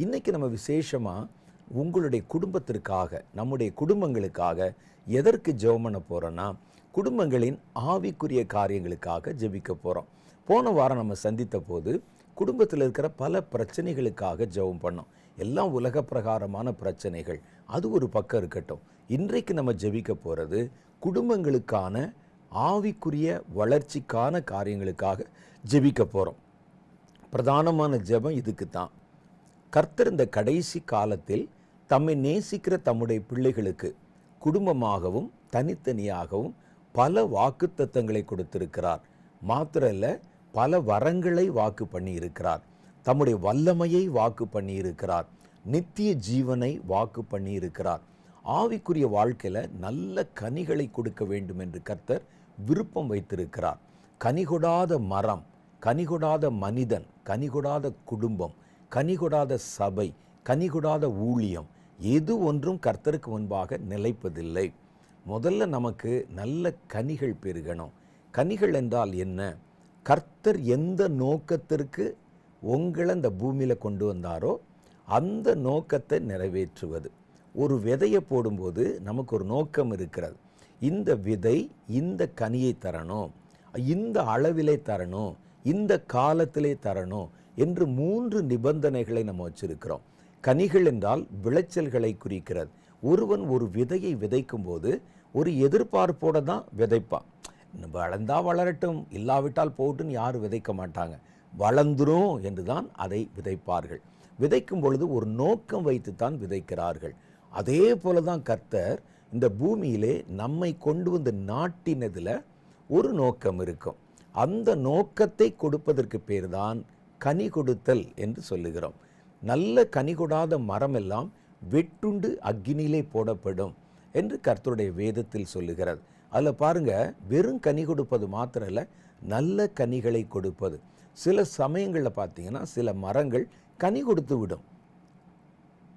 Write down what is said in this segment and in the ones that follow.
இன்னைக்கு நம்ம விசேஷமாக உங்களுடைய குடும்பத்திற்காக, நம்முடைய குடும்பங்களுக்காக எதற்கு ஜெபம் பண்ண போகிறோன்னா, குடும்பங்களின் ஆவிக்குரிய காரியங்களுக்காக ஜெபிக்க போகிறோம். போன வாரம் நம்ம சந்தித்த போது குடும்பத்தில் இருக்கிற பல பிரச்சனைகளுக்காக ஜெபம் பண்ணோம். எல்லாம் உலக பிரகாரமான பிரச்சனைகள், அது ஒரு பக்கம் இருக்கட்டும். இன்றைக்கு நம்ம ஜெபிக்க போகிறது குடும்பங்களுக்கான ஆவிக்குரிய வளர்ச்சிக்கான காரியங்களுக்காக ஜெபிக்க போகிறோம். பிரதானமான ஜெபம் இதுக்கு தான். கர்த்தர் இந்த கடைசி காலத்தில் தம்மை நேசிக்கிற தம்முடைய பிள்ளைகளுக்கு குடும்பமாகவும் தனித்தனியாகவும் பல வாக்குத்தத்தங்களை கொடுத்திருக்கிறார். மாத்திரம் இல்லை, பல வரங்களை வாக்கு பண்ணி இருக்கிறார். தம்முடைய வல்லமையை வாக்கு பண்ணி இருக்கிறார். நித்திய ஜீவனை வாக்கு பண்ணி இருக்கிறார். ஆவிக்குரிய வாழ்க்கையில் நல்ல கனிகளை கொடுக்க வேண்டும் என்று கர்த்தர் விருப்பம் வைத்திருக்கிறார். கனிகொடாத மரம், கனிகொடாத மனிதன், கனிகொடாத குடும்பம், கனிகொடாத சபை, கனிகொடாத ஊழியம் எது ஒன்றும் கர்த்தருக்கு முன்பாக நிலைப்பதில்லை. முதல்ல நமக்கு நல்ல கனிகள் பெருகணும். கனிகள் என்றால் என்ன? கர்த்தர் எந்த நோக்கத்திற்கு உங்களை இந்த பூமியில் கொண்டு வந்தாரோ அந்த நோக்கத்தை நிறைவேற்றுவது. ஒரு விதையை போடும்போது நமக்கு ஒரு நோக்கம் இருக்கிறது. இந்த விதை இந்த கனியை தரணும், இந்த அளவிலே தரணும், இந்த காலத்திலே தரணும் என்று 3 நிபந்தனைகளை நம்ம வச்சிருக்கிறோம். கனிகள் என்றால் விளைச்சல்களை குறிக்கிறது. ஒருவன் ஒரு விதையை விதைக்கும் போது ஒரு எதிர்பார்ப்போடு தான் விதைப்பான். வளர்ந்தா வளரட்டும், இல்லாவிட்டால் போட்டுன்னு யாரும் விதைக்க மாட்டாங்க. வளர்ந்துரும் என்று தான் அதை விதைப்பார்கள். விதைக்கும் பொழுது ஒரு நோக்கம் வைத்து தான் விதைக்கிறார்கள். அதே போல தான் கர்த்தர் இந்த பூமியிலே நம்மை கொண்டு வந்து நாட்டினதில் ஒரு நோக்கம் இருக்கும். அந்த நோக்கத்தை கொடுப்பதற்கு பேர் தான் கனி கொடுத்தல் என்று சொல்லுகிறோம். நல்ல கனி கொடாத மரம் எல்லாம் வெட்டுண்டு அக்கினியிலே போடப்படும் என்று கர்த்தருடைய வேதத்தில் சொல்லுகிறது. அதில் பாருங்க, வெறும் கனி கொடுப்பது மாத்திரம் இல்லை, நல்ல கனிகளை கொடுப்பது. சில சமயங்களில் பார்த்தீங்கன்னா சில மரங்கள் கனி கொடுத்து விடும்.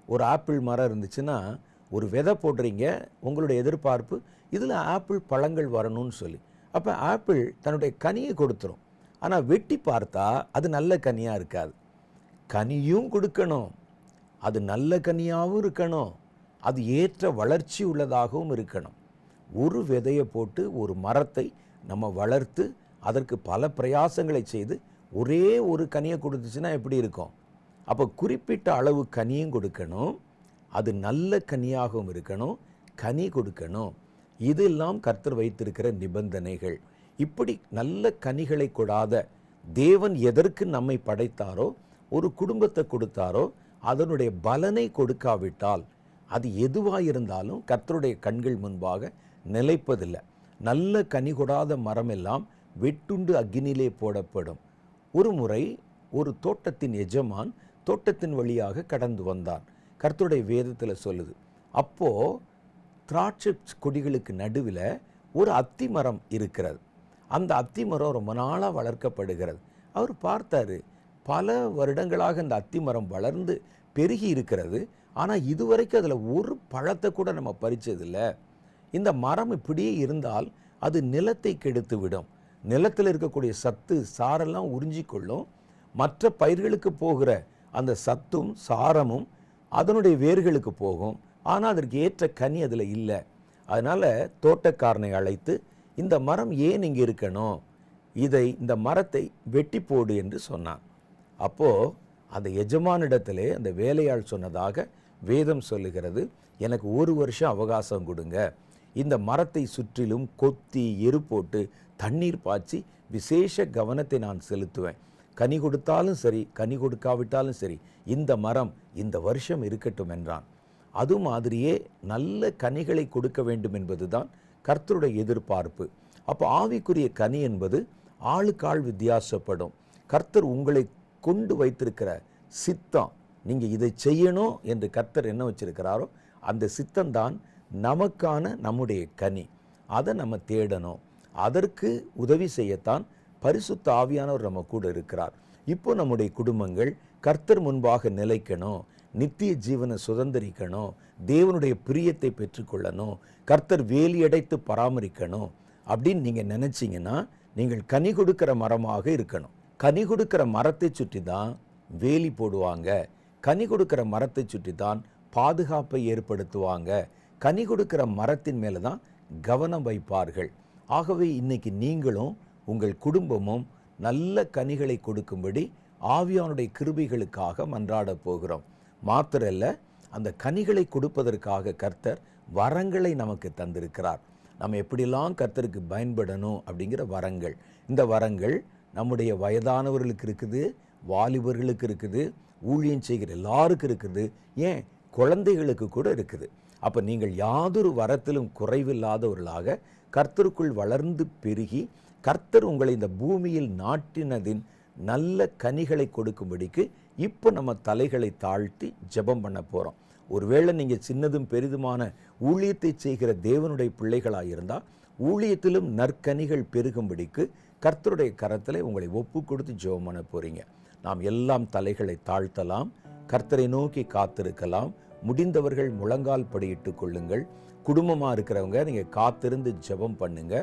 ஒரு ஆப்பிள் மரம் இருந்துச்சுன்னா ஒரு விதை போடுறீங்க, உங்களுடைய எதிர்பார்ப்பு இதில் ஆப்பிள் பழங்கள் வரணும்னு சொல்லி. அப்போ ஆப்பிள் தன்னுடைய கனியை கொடுத்துரும். ஆனால் வெட்டி பார்த்தா அது நல்ல கனியாக இருக்காது. கனியும் கொடுக்கணும், அது நல்ல கனியாகவும் இருக்கணும், அது ஏற்ற வளர்ச்சி உள்ளதாகவும் இருக்கணும். ஒரு விதையை போட்டு ஒரு மரத்தை நம்ம வளர்த்து அதற்கு பல பிரயாசங்களை செய்து ஒரே ஒரு கனியை கொடுத்துச்சுன்னா எப்படி இருக்கும்? அப்போ குறிப்பிட்ட அளவு கனியும் கொடுக்கணும், அது நல்ல கனியாகவும் இருக்கணும், கனி கொடுக்கணும். இதெல்லாம் கர்த்தர் வைத்திருக்கிற நிபந்தனைகள். இப்படி நல்ல கனிகளை கொடாத தேவன் எதற்கு நம்மை படைத்தாரோ, ஒரு குடும்பத்தை கொடுத்தாரோ, அதனுடைய பலனை கொடுக்காவிட்டால் அது எதுவாயிருந்தாலும் கர்த்தருடைய கண்கள் முன்பாக நிலைப்பதில்லை. நல்ல கனி கொடாத மரம் எல்லாம் வெட்டுண்டு அக்கினியிலே போடப்படும். ஒரு முறை ஒரு தோட்டத்தின் எஜமான் தோட்டத்தின் வழியாக கடந்து வந்தான். கர்த்தருடைய வேதத்தில் சொல்லுது. அப்போது திராட்சை கொடிகளுக்கு நடுவில் ஒரு அத்தி மரம் இருக்கிறது. அந்த அத்தி மரம் ரொம்ப நாளாக வளர்க்கப்படுகிறது. அவர் பார்த்தாரு, பல வருடங்களாக அந்த அத்தி மரம் வளர்ந்து பெருகி இருக்கிறது. ஆனால் இதுவரைக்கும் அதில் ஒரு பழத்தை கூட நம்ம பறிச்சதில்லை. இந்த மரம் இப்படியே இருந்தால் அது நிலத்தை கெடுத்து விடும். நிலத்தில் இருக்கக்கூடிய சத்து சாரெல்லாம் உறிஞ்சிக்கொள்ளும். மற்ற பயிர்களுக்கு போகிற அந்த சத்தும் சாரமும் அதனுடைய வேர்களுக்கு போகும். ஆனால் அதற்கு ஏற்ற கனி அதில் இல்லை. அதனால் தோட்டக்காரனை அழைத்து, இந்த மரம் ஏன் இங்கே இருக்கணும், இந்த மரத்தை வெட்டி போடு என்று சொன்னான். அப்போது அந்த எஜமானிடத்திலே அந்த வேலையாள் சொன்னதாக வேதம் சொல்லுகிறது, எனக்கு 1 வருஷம் அவகாசம் கொடுங்க, இந்த மரத்தை சுற்றிலும் கொத்தி எரு போட்டு தண்ணீர் பாய்ச்சி விசேஷ கவனத்தை நான் செலுத்துவேன். கனி கொடுத்தாலும் சரி, கனி கொடுக்காவிட்டாலும் சரி, இந்த மரம் இந்த வருஷம் இருக்கட்டும் என்றான். அது மாதிரியே நல்ல கனிகளை கொடுக்க வேண்டும் என்பது தான் கர்த்தருடைய எதிர்பார்ப்பு. அப்போ ஆவிக்குரிய கனி என்பது ஆளுக்காள் வித்தியாசப்படும். கர்த்தர் உங்களை கொண்டு வைத்திருக்கிற சித்தம், நீங்கள் இதை செய்யணும் என்று கர்த்தர் என்ன வச்சிருக்கிறாரோ அந்த சித்தம்தான் நமக்கான நம்முடைய கனி. அதை நம்ம தேடணும். அதற்கு உதவி செய்யத்தான் பரிசுத்த ஆவியானவர் நம்ம கூட இருக்கிறார். இப்போ நம்முடைய குடும்பங்கள் கர்த்தர் முன்பாக நிலைக்கணும், நித்திய ஜீவனை சுதந்திரிக்கணும், தேவனுடைய பிரியத்தை பெற்றுக்கொள்ளணும், கர்த்தர் வேலியடைத்து பராமரிக்கணும் அப்படின்னு நீங்கள் நினச்சிங்கன்னா நீங்கள் கனி கொடுக்கிற மரமாக இருக்கணும். கனி கொடுக்கிற மரத்தை சுற்றி தான் வேலி போடுவாங்க, கனி கொடுக்கிற மரத்தை சுற்றி தான் பாதுகாப்பை ஏற்படுத்துவாங்க. கனி கொடுக்கிற மரத்தின் மேலே தான் கவனம் வைப்பார்கள். ஆகவே இன்னைக்கு நீங்களும் உங்கள் குடும்பமும் நல்ல கனிகளை கொடுக்கும்படி ஆவியானுடைய கிருபைகளுக்காக மன்றாட போகிறோம். மாத்திரல்ல, அந்த கனிகளை கொடுப்பதற்காக கர்த்தர் வரங்களை நமக்கு தந்திருக்கிறார். நம்ம எப்படிலாம் கர்த்தருக்கு பயன்படணும் அப்படிங்கிற வரங்கள். இந்த வரங்கள் நம்முடைய வயதானவர்களுக்கு இருக்குது, வாலிபர்களுக்கு இருக்குது, ஊழியம் செய்கிற எல்லாருக்கும் இருக்குது, ஏன் குழந்தைகளுக்கு கூட இருக்குது. அப்போ நீங்கள் யாதொரு வரத்திலும் குறைவில்லாதவர்களாக கர்த்தருக்குள் வளர்ந்து பெருகி கர்த்தர் உங்களை இந்த பூமியில் நாட்டினதின் நல்ல கனிகளை கொடுக்கும்படிக்கு இப்போ நம்ம தலைகளை தாழ்த்தி ஜெபம் பண்ண போகிறோம். ஒருவேளை நீங்கள் சின்னதும் பெரிதுமான ஊழியத்தை செய்கிற தேவனுடைய பிள்ளைகளாக இருந்தால் ஊழியத்திலும் நற்கனிகள் பெருகும்படிக்கு கர்த்தருடைய கரத்தில் உங்களை ஒப்பு கொடுத்து ஜெபம் பண்ண போகிறீங்க. நாம் எல்லாம் தலைகளை தாழ்த்தலாம், கர்த்தரை நோக்கி காத்திருக்கலாம். முடிந்தவர்கள் முழங்கால் படியிட்டு கொள்ளுங்கள். குடும்பமாக இருக்கிறவங்க நீங்கள் காத்திருந்து ஜெபம் பண்ணுங்க.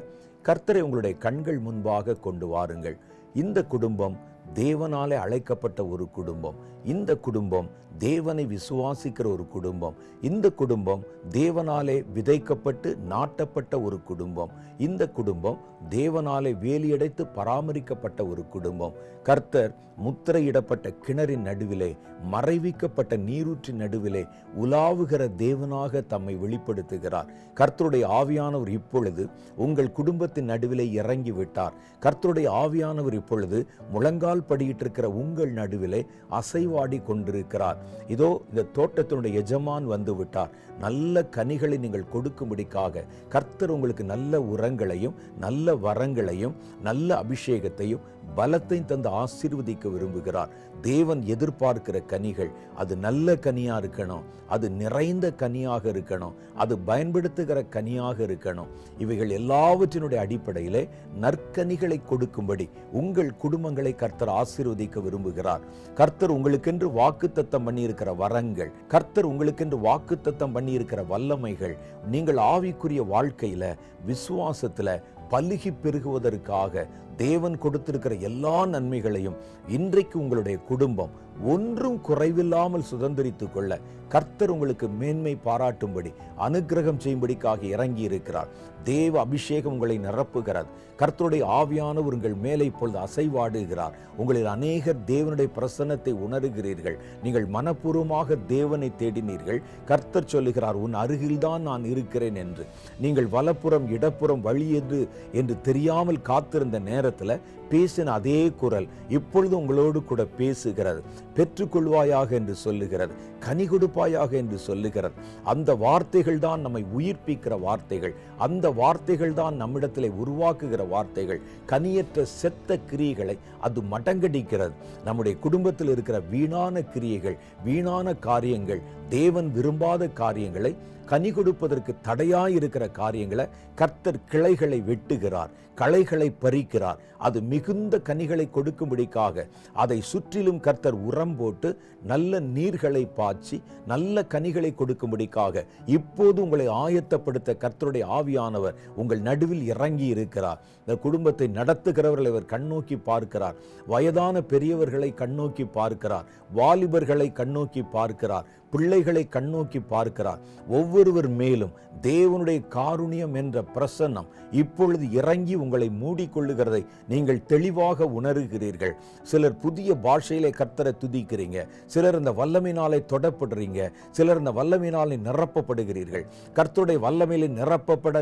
கர்த்தரை உங்களுடைய கண்கள் முன்பாக கொண்டு வாருங்கள். இந்த குடும்பம் தேவனாலே அழைக்கப்பட்ட ஒரு குடும்பம். இந்த குடும்பம் தேவனை விசுவாசிக்கிற ஒரு குடும்பம். இந்த குடும்பம் தேவனாலே விதைக்கப்பட்டு நாட்டப்பட்ட ஒரு குடும்பம். இந்த குடும்பம் தேவனாலே வேலியடைத்து பராமரிக்கப்பட்ட ஒரு குடும்பம். கர்த்தர் முத்திரையிடப்பட்ட கிணறின் நடுவிலே, மறைவிக்கப்பட்ட நீரூற்றின் நடுவிலே உலாவுகிற தேவனாக தம்மை வெளிப்படுத்துகிறார். கர்த்தருடைய ஆவியானவர் இப்பொழுது உங்கள் குடும்பத்தின் நடுவிலே இறங்கி விட்டார். கர்த்தருடைய ஆவியானவர் இப்பொழுது முழங்கால் படியிட்டிருக்கிற உங்கள் நடுவிலே அசைவாடி கொண்டிருக்கிறார். இதோ இந்த தோட்டத்தினுடைய எஜமான் வந்து விட்டார். நல்ல கனிகளை நீங்கள் கொடுக்கும்படிக்காக கர்த்தர் உங்களுக்கு நல்ல உரங்களையும் நல்ல வரங்களையும் நல்ல அபிஷேகத்தையும் பலத்தையும் தந்து ஆசீர்வதிக்க விரும்புகிறார். தேவன் எதிர்பார்க்கிற கனிகள் அது நல்ல கனியா இருக்கணும், அது நிறைந்த கனியாக இருக்கணும், அது பயன்படுத்துகிற கனியாக இருக்கணும். இவைகள் எல்லாவற்றினுடைய அடிப்படையிலே நற்கனிகளை கொடுக்கும்படி உங்கள் குடும்பங்களை கர்த்தர் ஆசீர்வதிக்க விரும்புகிறார். கர்த்தர் உங்களுக்கென்று வாக்குத்தத்தம் பண்ணியிருக்கிற வரங்கள், கர்த்தர் உங்களுக்கென்று வாக்குத்தத்தம் பண்ணியிருக்கிற வல்லமைகள், நீங்கள் ஆவிக்குரிய வாழ்க்கையில விசுவாசத்துல பலுகி பெருகுவதற்காக தேவன் கொடுத்திருக்கிற எல்லா நன்மைகளையும் இன்றைக்கு உங்களுடைய குடும்பம் ஒன்றும் குறைவில்லாமல் சுதந்திரித்துக் கொள்ள கர்த்தர் உங்களுக்கு மேன்மை பாராட்டும்படி அனுக்கிரகம் செய்யும்படிக்காக இறங்கி இருக்கிறார். தேவ அபிஷேகம் உங்களை நிரப்புகிறது. கர்த்தருடைய ஆவியானவர் உங்கள் மேலே இப்பொழுது அசைவாடுகிறார். உங்களில் அநேகர் தேவனுடைய பிரசன்னத்தை உணர்கிறீர்கள். நீங்கள் மனப்பூர்வமாக தேவனை தேடினீர்கள். கர்த்தர் சொல்லுகிறார், உன் அருகில்தான் நான் இருக்கிறேன் என்று. நீங்கள் வலப்புறம் இடப்புறம் வழி என்று தெரியாமல் காத்திருந்த நேரத்தில் பேசின அதே குரல் இப்பொழுது உங்களோடு கூட பேசுகிறது. பெற்றுக்கொள்வாயாக என்று சொல்லுகிறது, கனி கொடுப்பாயாக என்று சொல்லுகிறது. அந்த வார்த்தைகள் தான் நம்மை உயிர்ப்பிக்கிற வார்த்தைகள். அந்த வார்த்தைகள் தான் நம்மிடத்திலே உருவாக்குகிற வார்த்தைகள். கனியற்ற செத்த கிரியைகளை அது மடங்கடிக்கிறது. நம்முடைய குடும்பத்தில் இருக்கிற வீணான கிரியைகள், வீணான காரியங்கள், தேவன் விரும்பாத காரியங்களை, கனி கொடுப்பதற்கு தடையாயிருக்கிற காரியங்களை கர்த்தர் கிளைகளை வெட்டுகிறார், களைகளை பறிக்கிறார். அது மிகுந்த கனிகளை கொடுக்கும்படிக்காக அதை சுற்றிலும் கர்த்தர் உரம் போட்டு நல்ல நீர்களை பாய்ச்சி நல்ல கனிகளை கொடுக்கும்படிக்காக இப்போது உங்களை ஆயத்தப்படுத்த கர்த்தருடைய ஆவியானவர் உங்கள் நடுவில் இறங்கி இருக்கிறார். இந்த குடும்பத்தை நடத்துகிறவர்களை அவர் கண்ணோக்கி பார்க்கிறார். வயதான பெரியவர்களை கண்ணோக்கி பார்க்கிறார். வாலிபர்களை கண்ணோக்கி பார்க்கிறார். பிள்ளைகளை கண்ணோக்கி பார்க்கிறார். ஒவ்வொருவர் மேலும் தேவனுடைய காருண்யம் என்ற பிரசன்னம் இப்பொழுது இறங்கி உங்களை மூடிக்கொள்ளுகிறதை நீங்கள் தெளிவாக உணர்கிறீர்கள். சிலர் புதிய பாஷையிலே கர்த்தரை துதிக்கிறீங்க, சிலர் இந்த வல்லமையினாலே தொடப்படுறீங்க, சிலர் இந்த வல்லமையினாலே நிரப்பப்படுகிறீர்கள். கர்த்தருடைய வல்லமையிலே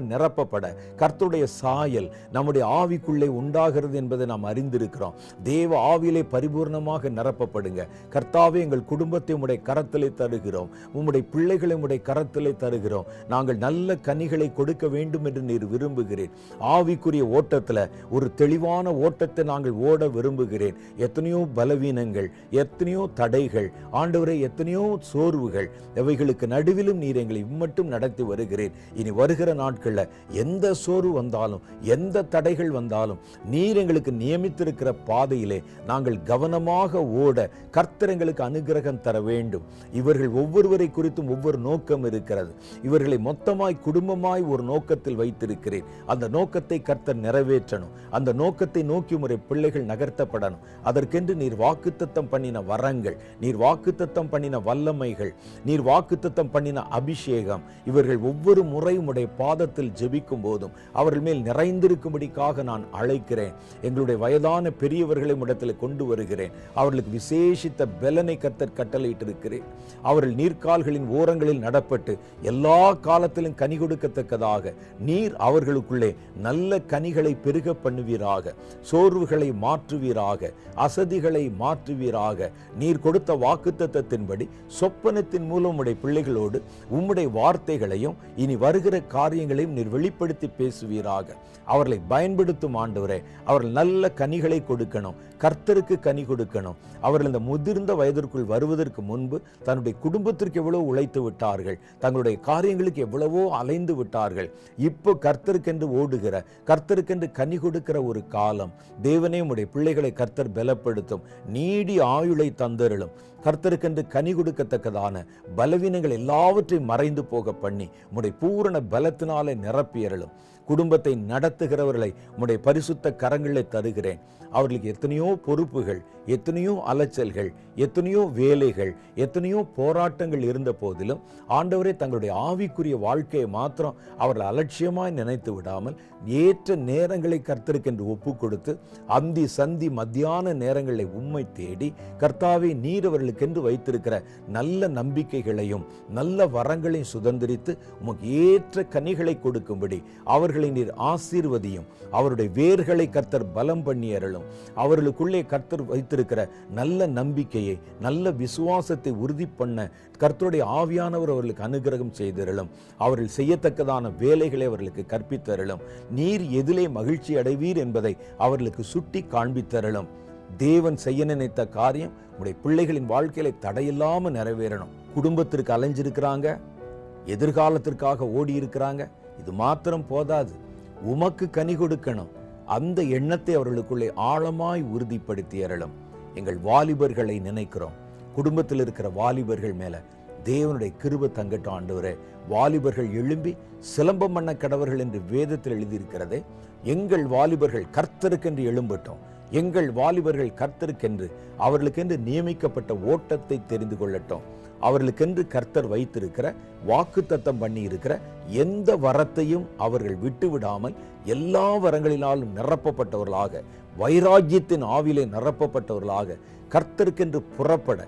நிரப்பப்பட கர்த்தருடைய சாயல் நம்முடைய ஆவிக்குள்ளே உண்டாகிறது என்பதை நாம் அறிந்திருக்கிறோம். தேவ ஆவியிலே பரிபூர்ணமாக நிரப்பப்படுங்க. கர்த்தாவே, எங்கள் குடும்பத்தை உம்முடைய கரத்திலே தருகிறோம், உம்முடைய பிள்ளைகளை உம்முடைய கரத்திலே தருகிறோம். நாங்கள் நல்ல கனிகளை கொடுக்க வேண்டும் என்று நீர் விரும்புகிறேன். ஆவிக்குரிய ஓட்டத்தில் ஒரு தெளிவான ஓட்டத்தை நாங்கள் ஓட விரும்புகிறேன். எத்தனையோ பலவீனங்கள், எத்தனையோ தடைகள், ஆண்டவரே, எத்தனையோ சோர்வுகள், இவைகளுக்கு நடுவிலும் நீர் எங்களை இம்மட்டும் நடத்தி வருகிறேன். இனி வருகிற நாட்களில் எந்த சோர்வு வந்தாலும், எந்த தடைகள் வந்தாலும், நீர் எங்களுக்கு நியமித்திருக்கிற பாதையிலே நாங்கள் கவனமாக ஓட கர்த்தர் எங்களுக்கு அனுக்கிரகம் தர வேண்டும். இவர்கள் ஒவ்வொரு ஒவ்வொருவரை குறித்தும் ஒவ்வொரு நோக்கம் இருக்கிறது. இவர்களை மொத்தமாய் குடும்பமாய் ஒரு நோக்கத்தில் வைத்திருக்கிறேன். அந்த நோக்கத்தை கர்த்தர் நிறைவேற்றணும். அந்த நோக்கத்தை நோக்கி உம்முடைய பிள்ளைகள் நகர்த்தப்படணும். அதற்கென்று நீர் வாக்குத்தத்தம் பண்ணின வரங்கள், நீர் வாக்குத்தத்தம் பண்ணின வல்லமைகள், நீர் வாக்குத்தத்தம் பண்ணின அபிஷேகம், இவர்கள் ஒவ்வொரு முறை உம்முடைய பாதத்தில் ஜெபிக்கும் போதும் அவர்கள் மேல் நிறைந்திருக்கும்படிக்காக நான் அழைக்கிறேன். எங்களுடைய வயதான பெரியவர்களை இடத்தில் கொண்டு வருகிறேன். அவர்களுக்கு விசேஷித்த பலனை கர்த்தர் கட்டளையிட்டிருக்கிறேன். அவர்கள் நீர்க்கால்களின் ஓரங்களில் நடப்பட்டு எல்லா காலத்திலும் கனி கொடுக்கத்தக்கதாக நீர் அவர்களுக்குள்ளே நல்ல கனிகளை பெருக பண்ணுவீராக. சோர்வுகளை மாற்றுவீராக, அசதிகளை மாற்றுவீராக. நீர் கொடுத்த வாக்குத்தத்தத்தின்படி சொப்பனத்தின் மூலம் உம்முடைய பிள்ளைகளோடு உம்முடைய வார்த்தைகளையும் இனி வருகிற காரியங்களையும் நீர் வெளிப்படுத்தி பேசுவீராக. அவர்களை பயன்படுத்தும் ஆண்டவரே, அவர்கள் நல்ல கனிகளை கொடுக்கணும், கர்த்தருக்கு கனி கொடுக்கணும். அவர்கள் இந்த முதிர்ந்த வயதிற்குள் வருவதற்கு முன்பு தன்னுடைய குடும்பத்திற்கு எவ்வளவு உழைத்து விட்டார்கள், தங்களுடைய காரியங்களுக்கு எவ்வளவோ அலைந்து விட்டார்கள். இப்போ கர்த்தருக்கென்று ஓடுகிற, கர்த்தருக்கென்று கனி கொடுக்கிற ஒரு காலம். தேவனே, உம்முடைய பிள்ளைகளை கர்த்தர் பலப்படுத்தும், நீடி ஆயுளை தந்தருளும். கர்த்தருக்கென்று கனி கொடுக்கத்தக்கதான பலவீனங்கள் எல்லாவற்றையும் மறைந்து போக பண்ணி உம்முடைய பூரண பலத்தினாலே நிரப்பியறலும். குடும்பத்தை நடத்துகிறவர்களை உம்முடைய பரிசுத்த கரங்களிலே தருகிறேன். அவர்களுக்கு எத்தனையோ பொறுப்புகள், எத்தனையோ அலைச்சல்கள், எத்தனையோ வேலைகள், எத்தனையோ போராட்டங்கள் இருந்த போதிலும் ஆண்டவரே, தங்களுடைய ஆவிக்குரிய வாழ்க்கையை மாத்திரம் அவர்கள் அலட்சியமாய் நினைத்து விடாமல் ஏற்ற நேரங்களை கர்த்தருக்கென்று ஒப்பு கொடுத்து அந்தி சந்தி மத்தியான நேரங்களை உம்மை தேடி கர்த்தாவே, நீர் அவர்களுக்கென்று வைத்திருக்கிற நல்ல நம்பிக்கைகளையும் நல்ல வரங்களையும் சுதந்திரித்து உமக்கு ஏற்ற கனிகளை கொடுக்கும்படி அவர்களை நீர் ஆசீர்வதியும். அவருடைய வேர்களை கர்த்தர் பலம் பண்ணி அருளும். அவர்களுக்குள்ளே கர்த்தர் வைத்திருக்கிற நல்ல நம்பிக்கையை, நல்ல விசுவாசத்தை உறுதி பண்ண கர்த்தருடைய ஆவியானவர் அவர்களுக்கு அனுகிரகம் செய்திருளும். அவர்கள் செய்யத்தக்கதான வேலைகளை அவர்களுக்கு கற்பித்தருளும். நீர் எதிலே மகிழ்ச்சி அடைவீர் என்பதை அவர்களுக்கு சுட்டி காண்பித்தருளும். தேவன் செய்ய நினைத்த காரியம் உடைய பிள்ளைகளின் வாழ்க்கையில தடையில்லாம நிறைவேறணும். குடும்பத்திற்கு அலைஞ்சிருக்கிறாங்க, எதிர்காலத்திற்காக ஓடி இருக்கிறாங்க. இது மாத்திரம் போதாது, உமக்கு கனி கொடுக்கணும். அந்த எண்ணத்தை அவர்களுக்குள்ளே ஆழமாய் உறுதிப்படுத்தி அருளும். எங்கள் வாலிபர்களை நினைக்கிறோம். குடும்பத்தில் இருக்கிற வாலிபர்கள் மேல தேவனுடைய கிருபை தங்கட்டும் ஆண்டவரே. வாலிபர்கள் எழும்பி சிலம்பம் பண்ண கடவர்கள் என்று வேதத்தில் எழுதியிருக்கிறதே. எங்கள் வாலிபர்கள் கர்த்தருக்கென்று எழும்பட்டும். எங்கள் வாலிபர்கள் கர்த்தருக்கென்று, அவர்களுக்கென்று நியமிக்கப்பட்ட ஓட்டத்தை தெரிந்து கொள்ளட்டும். அவர்களுக்கென்று கர்த்தர் வைத்திருக்கிற, வாக்குத்தத்தம் பண்ணி இருக்கிற எந்த வரத்தையும் அவர்கள் விட்டுவிடாமல் எல்லா வரங்களினாலும் நிரப்பப்பட்டவர்களாக, வைராக்கியத்தின் ஆவிலே நிரப்பப்பட்டவர்களாக கர்த்தருக்கென்று புறப்பட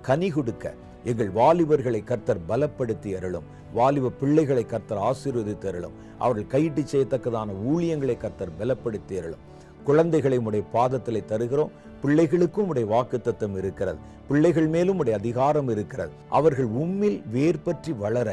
கனி கொடுக்க எங்கள் வாலிபர்களை கர்த்தர் பலப்படுத்தி அருளும். வாலிப பிள்ளைகளை கர்த்தர் ஆசீர்வதித்து அருளும். அவர்கள் கையிட்டு செய்யத்தக்கதான ஊழியங்களை கர்த்தர் பலப்படுத்தி அருளும். குழந்தைகளை உடைய பாதத்திலே தருகிறோம். பிள்ளைகளுக்கும் உடைய வாக்குத்தத்தம் இருக்கிறது. பிள்ளைகள் மேலும் உடைய அதிகாரம் இருக்கிறது. அவர்கள் உம்மில் வேர் பற்றி வளர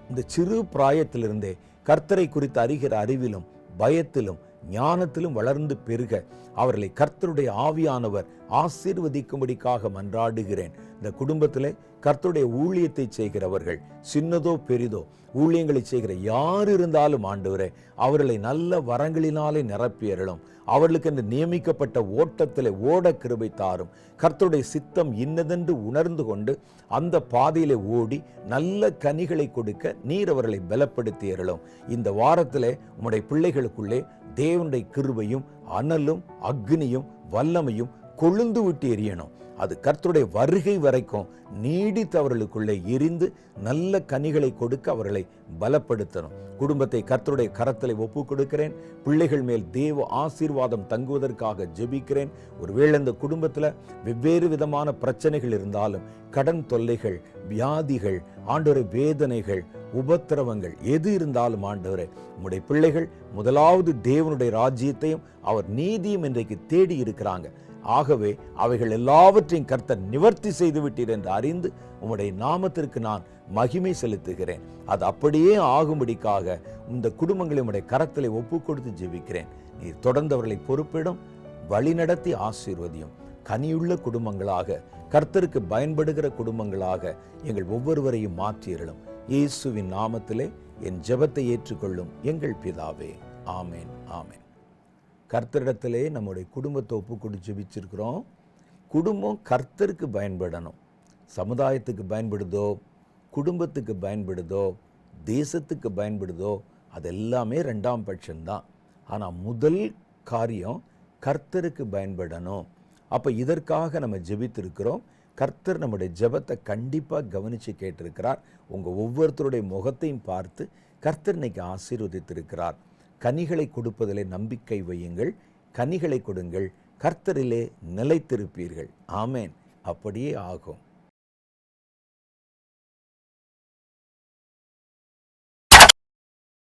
இந்த சிறு பிராயத்திலிருந்தே கர்த்தரை குறித்து அறிகிற அறிவிலும் பயத்திலும் ஞானத்திலும் வளர்ந்து பெருக அவர்களை கர்த்தருடைய ஆவியானவர் ஆசீர்வதிக்கும்படிக்காக மன்றாடுகிறேன். இந்த குடும்பத்திலே கர்த்தருடைய ஊழியத்தை செய்கிறவர்கள், சின்னதோ பெரிதோ ஊழியங்களை செய்கிற யார் இருந்தாலும் ஆண்டவரே, அவர்களை நல்ல வரங்களினாலே நிரப்பியறலும். அவர்களுக்கு என்று நியமிக்கப்பட்ட ஓட்டத்திலே ஓட கிருபை தாரும். கர்த்தருடைய சித்தம் இன்னதென்று உணர்ந்து கொண்டு அந்த பாதையிலே ஓடி நல்ல கனிகளை கொடுக்க நீர் அவர்களை பலப்படுத்தி அருளும். இந்த வாரத்திலே உம்முடைய பிள்ளைகளுக்குள்ளே தேவனுடைய கிருபையும் அனலும் அக்னியும் வல்லமையும் கொழுந்து விட்டு எரியணும். அது கர்த்தருடைய வருகை வரைக்கும் நீடித்து அவர்களுக்குள்ளே எரிந்து நல்ல கனிகளை கொடுக்க அவர்களை பலப்படுத்தணும். குடும்பத்தை கர்த்தருடைய கரத்திலே ஒப்பு கொடுக்கிறேன். பிள்ளைகள் மேல் தேவ ஆசீர்வாதம் தங்குவதற்காக ஜெபிக்கிறேன். ஒருவேளை இந்த குடும்பத்தில் வெவ்வேறு விதமான பிரச்சனைகள் இருந்தாலும், கடன் தொல்லைகள், வியாதிகள், ஆண்டவரே வேதனைகள், உபத்திரவங்கள் எது இருந்தாலும் ஆண்டவரே, உம்முடைய பிள்ளைகள் முதலாவது தேவனுடைய ராஜ்யத்தையும் அவர் நீதியும் இன்றைக்கு தேடி இருக்கிறாங்க. ஆகவே அவைகள் எல்லாவற்றையும் கர்த்தர் நிவர்த்தி செய்து விட்டீர் என்று அறிந்து உம்முடைய நாமத்திற்கு நான் மகிமை செலுத்துகிறேன். அது அப்படியே ஆகும்படிக்காக இந்த குடும்பங்களை உம்முடைய கரத்திலே ஒப்பு கொடுத்து ஜெபிக்கிறேன். நீர் தொடர்ந்து அவர்களை பொறுப்பிடும், வழிநடத்தி ஆசீர்வதியும். கனியுள்ள குடும்பங்களாக, கர்த்தருக்கு பயன்படுகிற குடும்பங்களாக எங்கள் ஒவ்வொருவரையும் மாற்றியருளும். இயேசுவின் நாமத்திலே என் ஜெபத்தை ஏற்றுக்கொள்ளும் எங்கள் பிதாவே. ஆமேன், ஆமேன். கர்த்தரிடத்திலே நம்முடைய குடும்பத்தை ஒப்பு கொடுத்து ஜெபிச்சிருக்கிறோம். குடும்பம் கர்த்தருக்கு பயன்படணும். சமுதாயத்துக்கு பயன்படுதோ, குடும்பத்துக்கு பயன்படுதோ, தேசத்துக்கு பயன்படுதோ, அதெல்லாமே ரெண்டாம் பட்சம்தான். ஆனால் முதல் காரியம் கர்த்தருக்கு பயன்படணும். அப்போ இதற்காக நம்ம ஜெபித்திருக்கிறோம். கர்த்தர் நம்முடைய ஜெபத்தை கண்டிப்பாக கவனித்து கேட்டிருக்கிறார். உங்கள் ஒவ்வொருத்தருடைய முகத்தையும் பார்த்து கர்த்தர் இன்னைக்கு ஆசீர்வதித்திருக்கிறார். கனிகளை கொடுப்பதிலே நம்பிக்கை வையுங்கள், கனிகளை கொடுங்கள், கர்த்தரிலே நிலைத்திருப்பீர்கள். ஆமேன். அப்படியே ஆகும்.